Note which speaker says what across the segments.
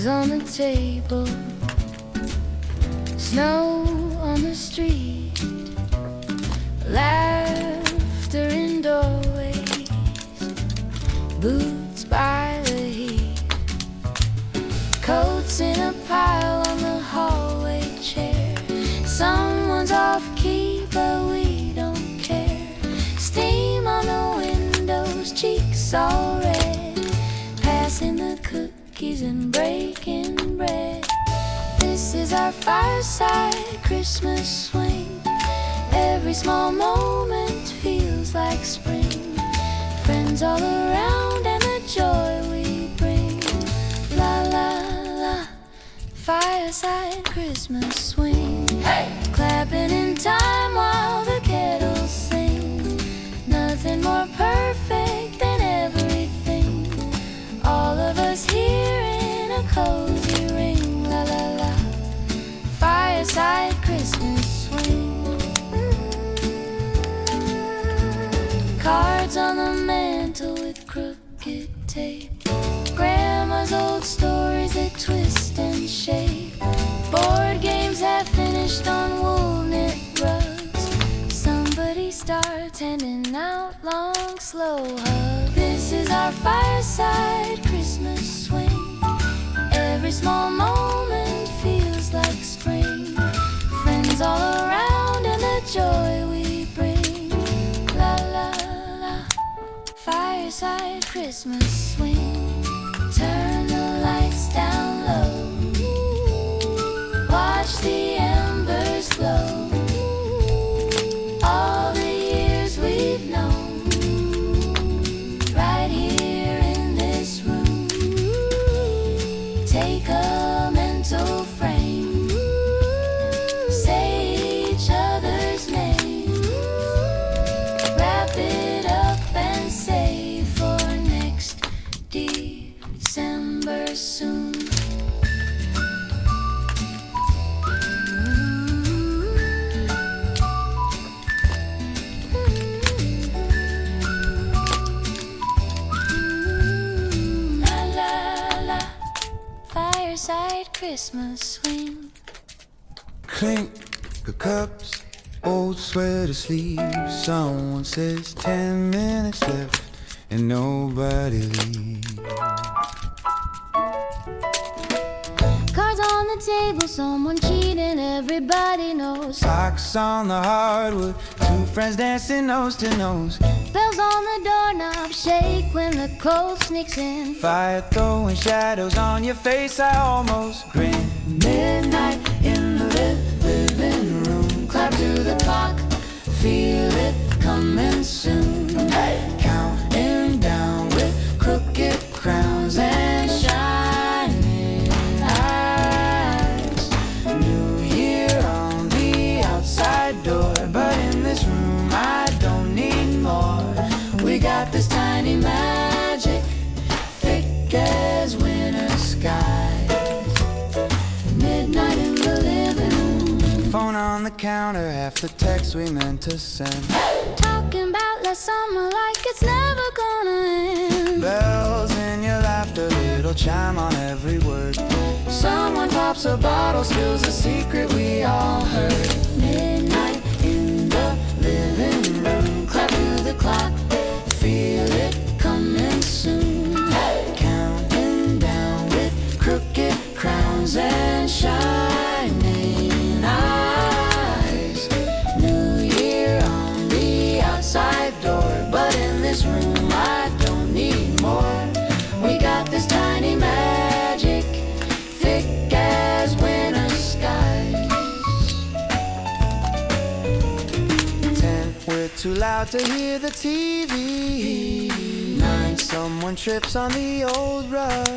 Speaker 1: on the table, snow on the street, laughter in doorways, boots by the heat, coats in a pile on the hallway chair. Someone's off key, but we don't care. Steam on the windows, cheeks all red, passing the cookies and breaking bread. This is our fireside Christmas swing. Every small moment feels like spring. Friends all around and the joy we bring. La la la, fireside Christmas swing. Hey! Clapping in time while the kettles sing. Nothing more perfect than everything. All of us here in a cozy ring. La la la, fireside Christmas swing. Cards on the mantle with crooked tape, Grandma's old stories that twist and shape. Board games have finished on wool knit rugs. Somebody starts handing out long, slow hugs. This is our fireside Christmas swing. Every small moment feels like spring. Friends all around and the joy we bring. La la la, fireside Christmas swing. Turn the lights down low, watch the embers glow. All the years we've known, right here in this room. Take a mental frame, say each other's names, wrap it up and save for next December soon. La la la, fireside Christmas swing.
Speaker 2: Clink the cups, old sweater sleeves. Someone says 10 minutes left and nobody leaves.
Speaker 1: Cards on the table, someone cheating, everybody knows.
Speaker 2: Socks on the hardwood, two friends dancing nose to nose.
Speaker 1: Bells on the doorknob shake when the cold sneaks in.
Speaker 2: Fire throwing shadows on your face, I almost grin.
Speaker 1: Midnight in the living room, clap to the clock, feel it coming soon.
Speaker 2: Counting down with crooked crowns and shining eyes. New Year on the outside door, but in this room I don't need more. We got this tiny magic, thick as winter skies. Midnight in the living room, Phone on the counter, half the text we meant to send.
Speaker 1: talking about last summer like it's never gonna end.
Speaker 2: Bells in your laughter, little chime on every word. Someone pops a bottle, spills a secret we all heard.
Speaker 1: Midnight in the living room, clap to the clock,
Speaker 2: Feel it
Speaker 1: coming soon.
Speaker 2: counting down with crooked crowns and shining eyes.
Speaker 1: New Year on the outside door,
Speaker 2: But in this room I don't need more.
Speaker 1: we got this tiny magic,
Speaker 2: Thick as winter skies. 10, we're too loud to hear the TV. 9, someone trips on the old rug.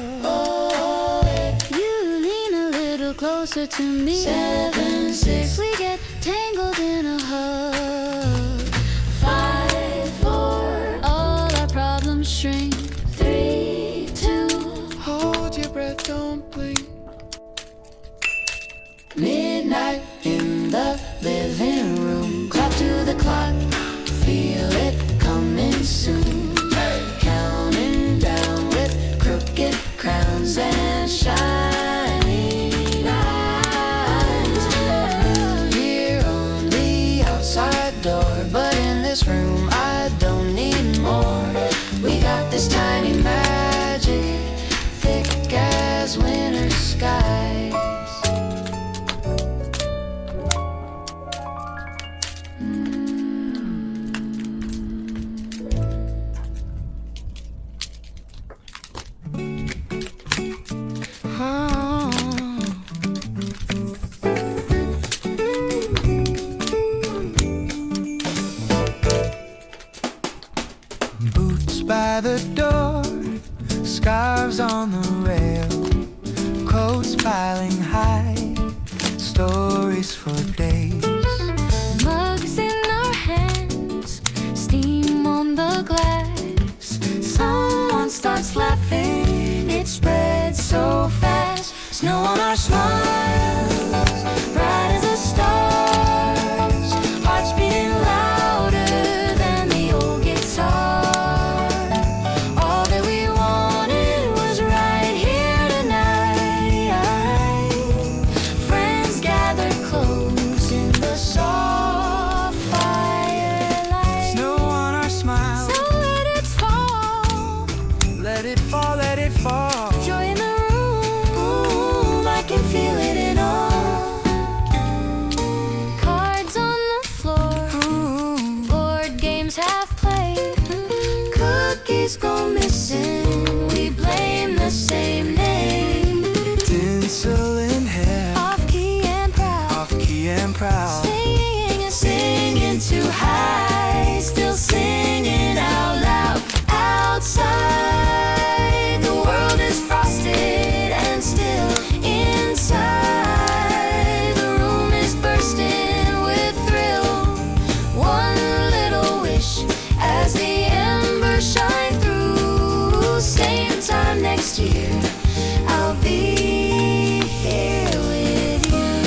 Speaker 1: You lean a little closer to me.
Speaker 2: 7, 6,
Speaker 1: we get tangled in a hug.
Speaker 2: 5, 4,
Speaker 1: All our problems shrink.
Speaker 2: 3, 2, hold your breath, don't blink. Midnight in the living room, clap to the clock, feel it coming soon. Counting down with crooked crowns and shine. Scarves on the rail, coats piling high, stories for days.
Speaker 1: Mugs in our hands, steam on the glass. Someone starts laughing, it spreads so fast. Snow on our smiles, bright as the stars. Hearts beating louder than the old guitar. All that we wanted was right here tonight. Friends gathered close in the soft firelight.
Speaker 2: Snow on our smiles,
Speaker 1: So let it fall,
Speaker 2: let it fall, let it fall.
Speaker 1: joy in the room, I can feel it in all. Cards on the floor, board games half played. Cookies go missing, we blame the same name.
Speaker 2: Tinsel in hair,
Speaker 1: Off key and proud,
Speaker 2: off key and proud.
Speaker 1: singing too high, still singing out loud. Outside, the world is frosted and still inside. The room is bursting with thrill. One little wish as the embers shine through. Same time next year, I'll be here with you.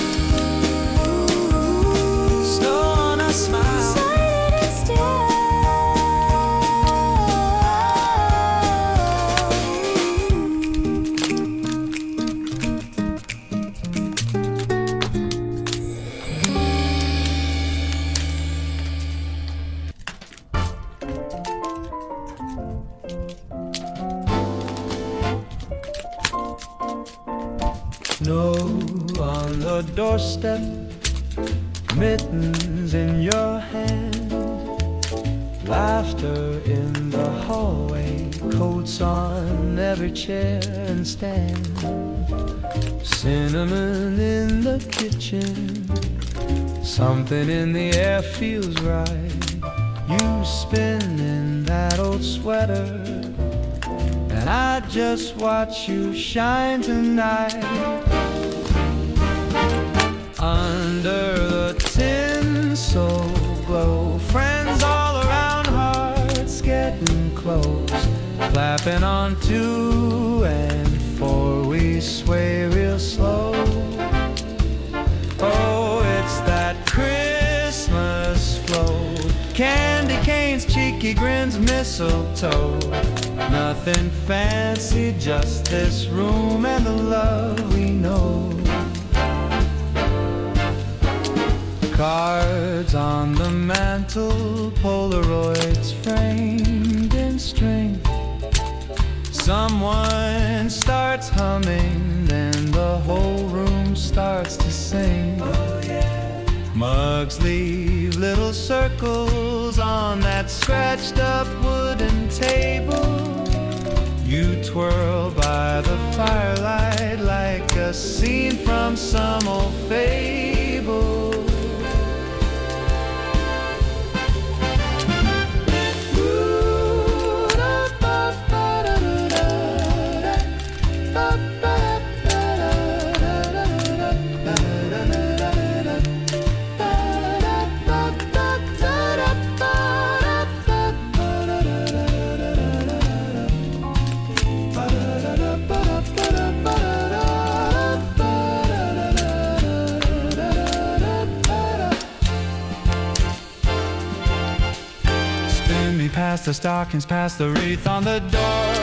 Speaker 2: Snow on our smiles,
Speaker 1: Silent and
Speaker 2: snow on the doorstep, mittens in your hand, laughter in the hallway, coats on every chair and stand, cinnamon in the kitchen, something in the air feels right. You spin in that old sweater, and I just watch you shine tonight. Under the tinsel glow, friends all around, hearts getting close, clapping on 2 and 4, we sway real slow. Oh, it's that Christmas flow, candy canes, cheeky grins, mistletoe. Nothing fancy, just this room and the love we know. Cards on the mantle, Polaroids framed in strength. Someone starts humming, then the whole room starts to sing. Mugs leave little circles on that scratched up wooden table. You twirl by the firelight like a scene from some old fable. Past the stockings, past the wreath on the door.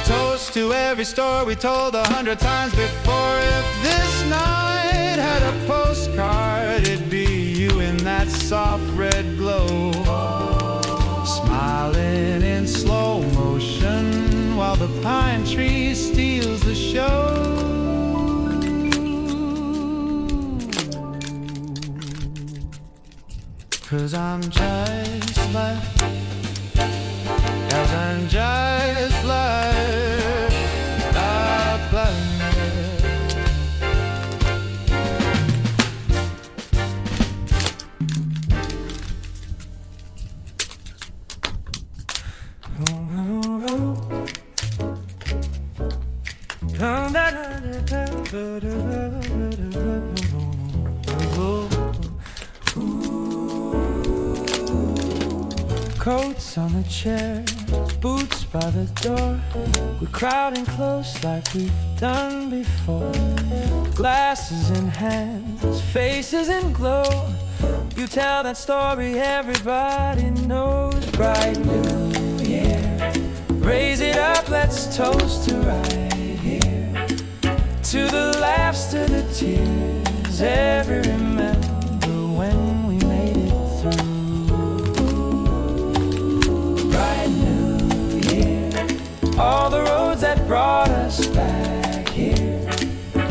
Speaker 2: Toast to every store we told 100 times before. If this night had a postcard, it'd be you in that soft red glow, smiling in slow motion while the pine tree steals the show. 'Cause I'm just like, I'm just like a bird. Coats on the chair, boots by the door. We're crowding close like we've done before. Glasses in hands, faces in glow. You tell that story everybody knows. Bright new year, raise it up, let's toast to right here. To the laughs, to the tears, every remember when we made it through. All the roads that brought us back here.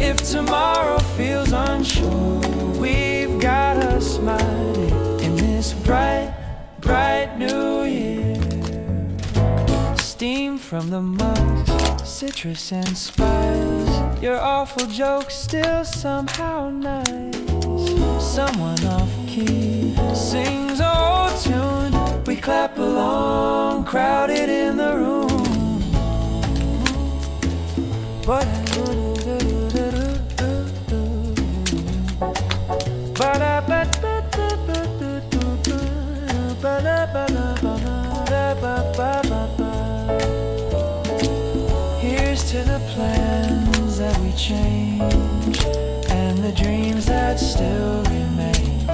Speaker 2: If tomorrow feels unsure, we've got a smile in this bright, bright new year. Steam from the mugs, citrus and spice. Your awful jokes still somehow nice. Someone off key sings an old tune. We clap along, crowded in the room. But here's to the plans that we change and the dreams that still remain.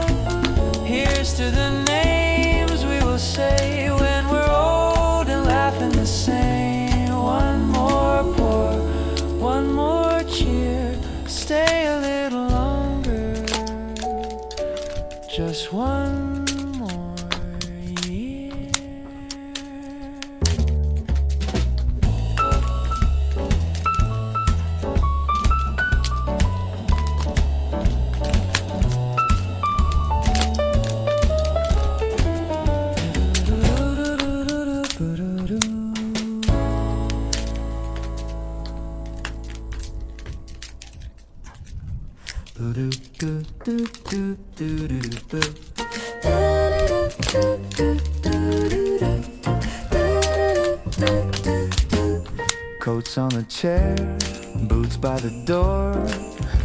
Speaker 2: Here's to the names we will say when we're old and laughing the same. One more pour, one more cheer, stay a little longer, just one more year. Coats on the chair, boots by the door.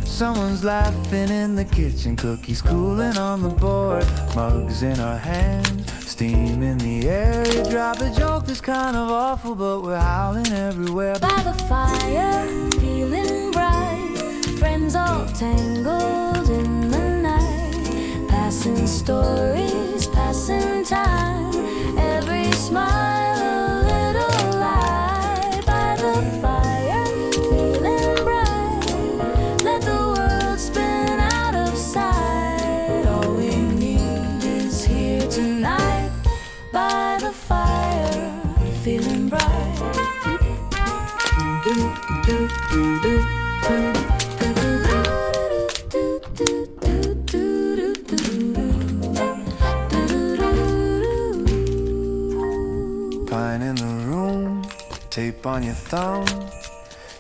Speaker 2: Someone's laughing in the kitchen, cookies cooling on the board. Mugs in our hands, steam in the air. You drop a joke that's kind of awful, but we're howling everywhere.
Speaker 1: By the fire, feeling bright, friends all tangled in the night, passing stories, passing time, every smile a little light. By the fire, feeling bright, let the world spin out of sight. All we need is here tonight. By the fire, feeling bright.
Speaker 2: Pine in the room, tape on your thumb.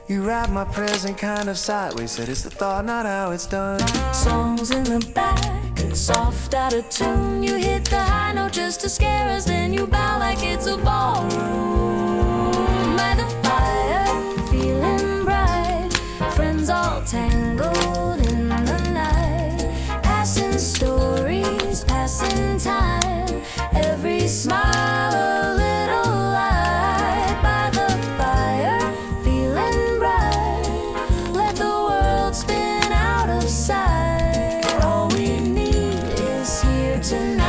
Speaker 2: You wrap my present kind of sideways, said it's the thought, not how it's done.
Speaker 1: Songs in the back, soft out of tune. You hit the high note just to scare us, then you bow like it's a ballroom. By the fire, feeling bright, friends all tangled in the night, passing stories, passing time, every smile a little light. By the fire, feeling bright, let the world spin out of sight. All we need is here tonight.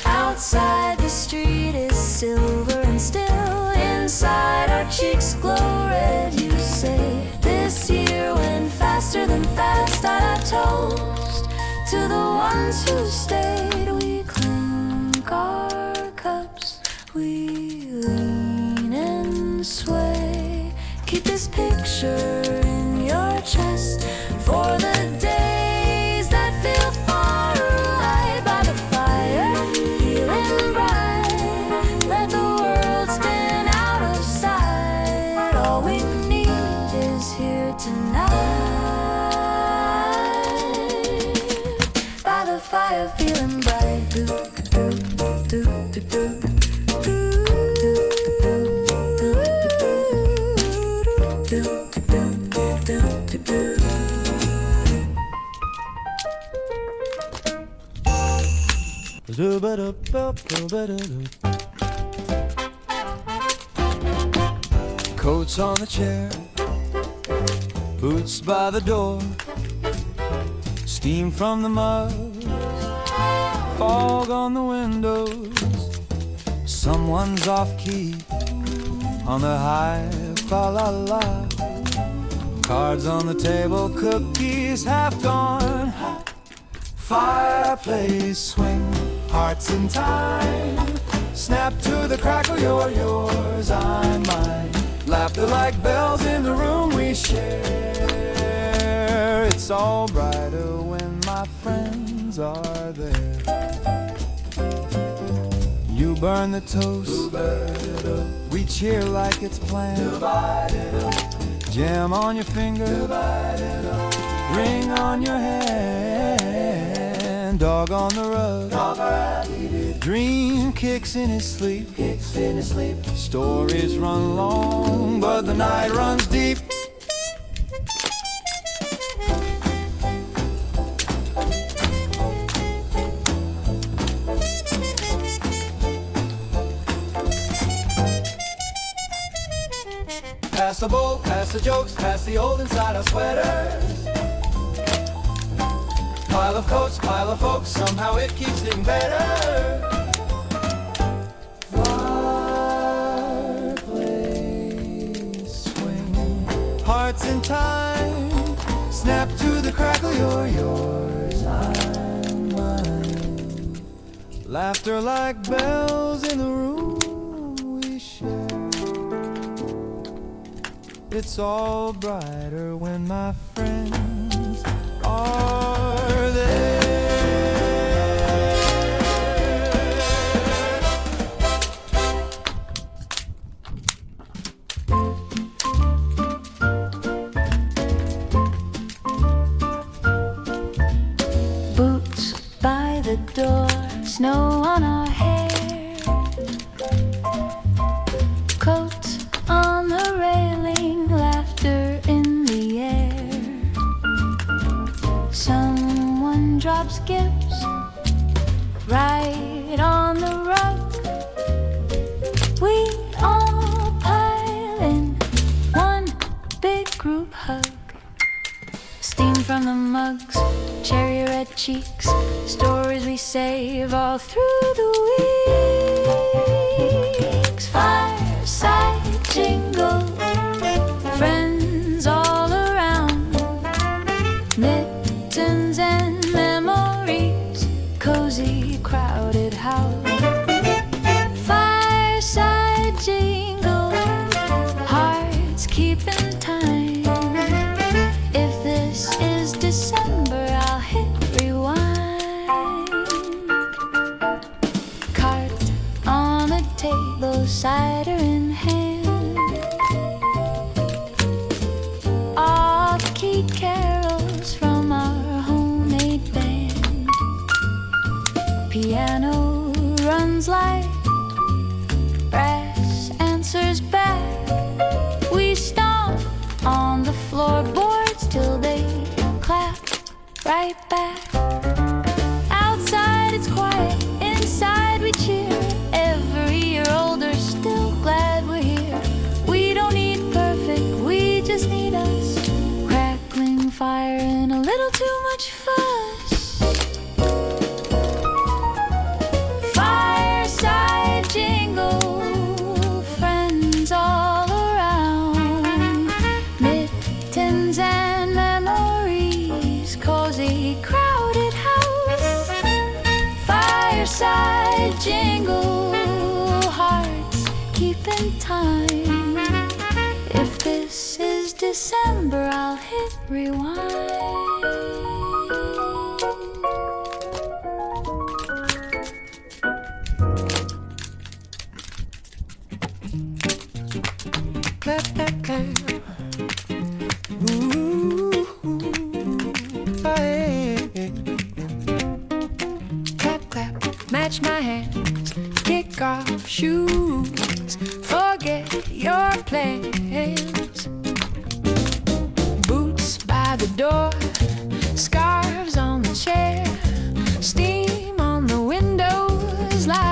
Speaker 1: Outside the street is silver and still, inside our cheeks glow red. You say this year went faster than fast. I toast to the ones who stayed. We clink our cups, we lean and sway. Keep this picture in your chest for the days that feel far away. By the fire, feeling bright, let the world spin out of sight. All we need is here tonight. By the fire, feeling bright. Do, do, do, do, do, do, do, do, do.
Speaker 2: Coats on the chair, boots by the door, steam from the mud, fog on the windows. Someone's off key on the high fa la la. Cards on the table, cookies half gone. Fireplace swing, hearts in time. Snap to the crackle, you're yours, I'm mine. Laughter like bells in the room we share. It's all brighter when my friends are there. You burn the toast, we cheer like it's planned. Jam on your finger, ring on your hand. Dog on the rug, dream kicks in his sleep. Stories run long, but the night runs deep. Pass the bowl, pass the jokes, pass the old inside-out sweaters. Pile of coats, pile of folks, somehow it keeps getting better. Fireplace swing, hearts in time. Snap to the crackle, you're yours, I'm mine. Laughter like bells in the room we share. It's all brighter when my friends are there.
Speaker 1: Boots by the door, snow on our hair. Coats on the railing, laughter in the air. Someone drops gifts right on the rug. We all pile in one big group hug. Steam from the mugs, cherry red cheeks, stories we save all through the weeks. Fireside jingle, friends all around, mittens and memories, cozy crowded house. Fireside jingle, hearts keeping time. If this is December, I'll hit rewind. Cart on the table, cider in hand. Off-key carols from our homemade band. Piano runs light, brass answers back. We stomp on the floorboards till they clap right back. Outside it's quiet, inside we cheer. Every year older, still glad we're here. We don't need perfect, we just need us. Crackling fire and a little too much fuss. Fireside jingle, friends all around, mittens and memories, cozy crowded house. Fireside jingle, hearts keeping time. If this is December, I'll hit rewind.
Speaker 2: Clap, clap, clap. Ooh, hey.
Speaker 3: Clap, clap, match my hands, kick off shoes, forget your plans. Boots by the door, scarves on the chair, steam on the windows, light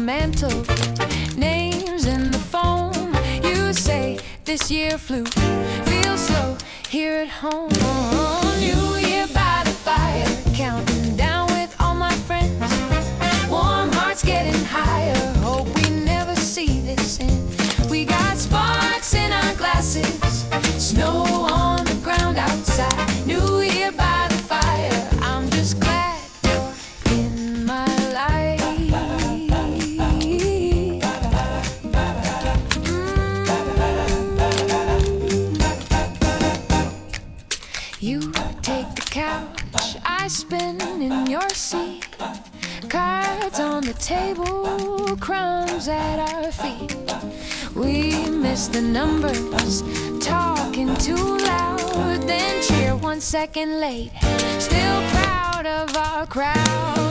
Speaker 3: mantle, names in the foam. You say this year flew, feel so here at home. New Year by the fire, counting down with all my friends. Warm hearts getting higher, hope we never see this end. We got sparks in our glasses, snow on the ground outside. New Year by the fire, I'm just glad you're in my life. You take the couch, I spin in your seat. Cards on the table, crumbs at our feet. We miss the numbers, talking too loud, then cheer 1 second late. Still proud of our crowd.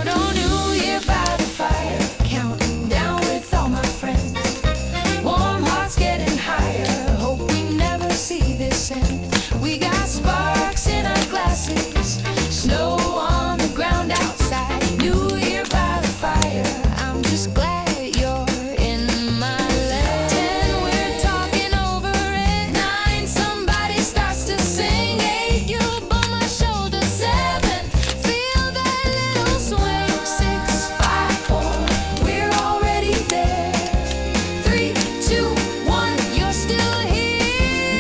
Speaker 3: Oh, New Year by the fire, counting down with all my friends. Warm hearts getting higher, hope we never see this end. We got sparks in our glasses, snow on the ground outside. New Year by the fire, I'm just glad you're in my life. 10, we're talking over it. 9, somebody starts to sing. 8, you bump my shoulder. 7, feel that little swing. 6, 5, 4, we're already there. 3, 2, 1, you're still here,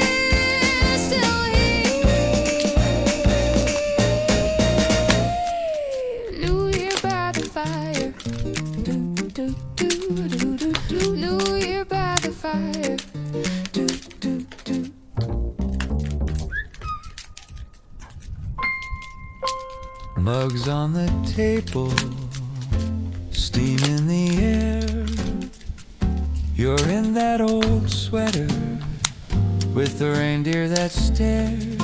Speaker 3: still here. New Year by the fire. Do, do, do, do, do, do. New Year by the fire. Do, do, do.
Speaker 2: Mugs on the table, steam in the air. You're in that old sweater with the reindeer that stares.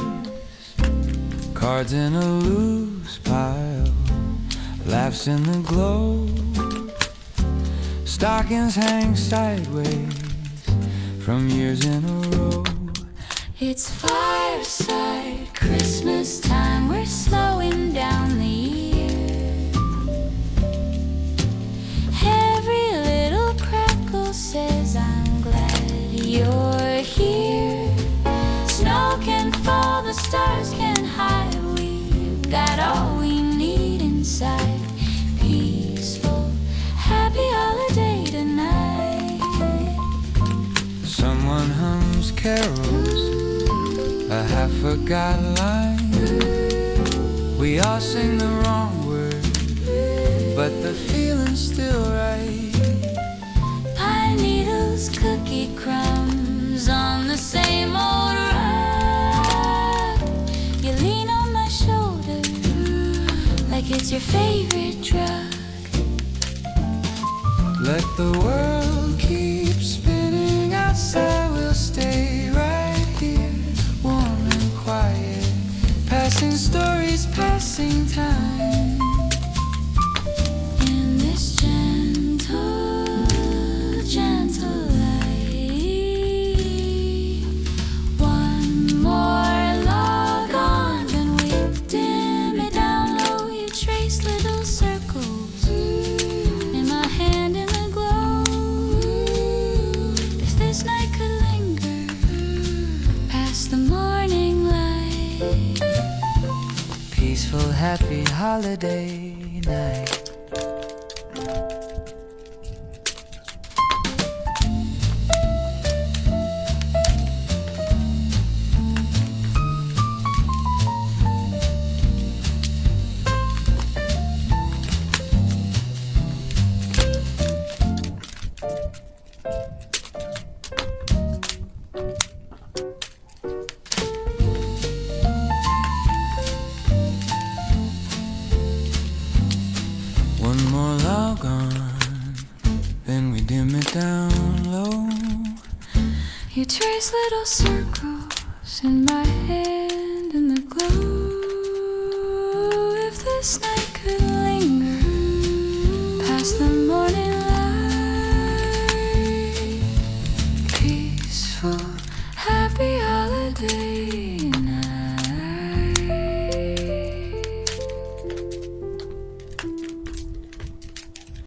Speaker 2: Cards in a loose pile, laughs in the glow. Stockings hang sideways from years in a row.
Speaker 1: It's fireside, Christmas time, we're slowing down the year. Every little crackle says I'm glad you're here. Snow can fall, the stars can hide, we've got all we need inside. Peaceful, happy holiday tonight.
Speaker 2: Someone hums carols, a half-forgot line. We all sing the wrong word, but the feeling's still right.
Speaker 1: Pine needles, cookie crumbs on the same old rug. You lean on my shoulder like it's your favorite drug.
Speaker 2: Let the world keep spinning outside, we'll stay right here, warm and quiet, passing stories, passing time.
Speaker 1: In this gentle, gentle light, one more log on, then we dim it down low. You trace little circles in my hand in the glow. If this night could linger past the morning light.
Speaker 2: Peaceful, happy holiday night. One more log on, then we dim it down low.
Speaker 1: You trace little circles in my head